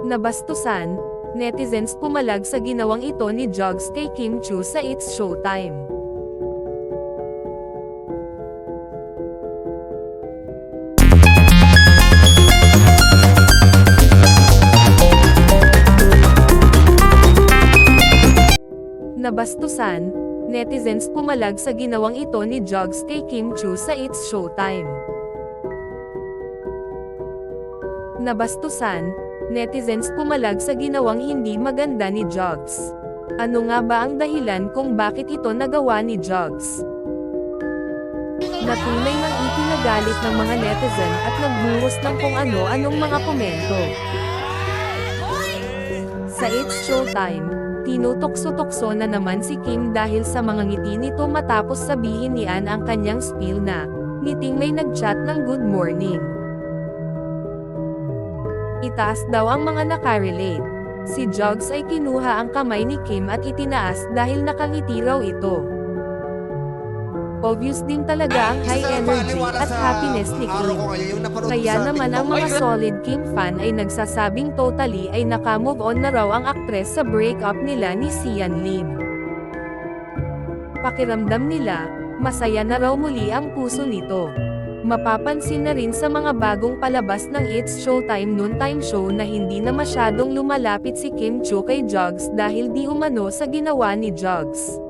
Nabastusan, netizens pumalag sa ginawang ito ni Jugs kay Kim Chiu sa It's Showtime. Nabastusan, netizens pumalag sa ginawang ito ni Jugs kay Kim Chiu sa It's Showtime. Nabastusan, netizens pumalag sa ginawang hindi maganda ni Jugs. Ano nga ba ang dahilan kung bakit ito nagawa ni Jugs? Natunay ng ikinagalit ng mga netizen at nagbuhos ng kung ano-anong mga komento. Sa It's Showtime, tinutokso-tokso na naman si Kim dahil sa mga ngiti nito matapos sabihin ni Ann ang kanyang spiel na, ngiting may nag-chat ng good morning. Itaas daw ang mga nakarelate. Si Jugs ay kinuha ang kamay ni Kim at itinaas dahil nakangiti raw ito. Obvious din talaga ang high energy at happiness ni Kim. Kaya naman ang mga solid Kim fan ay nagsasabing totally ay nakamove on na raw ang aktres sa breakup nila ni Sian Lim. Pakiramdam nila, masaya na raw muli ang puso nito. Mapapansin na rin sa mga bagong palabas ng It's Showtime noontime show na hindi na masyadong lumalapit si Kim Chiu kay Jugs dahil di umano sa ginawa ni Jugs.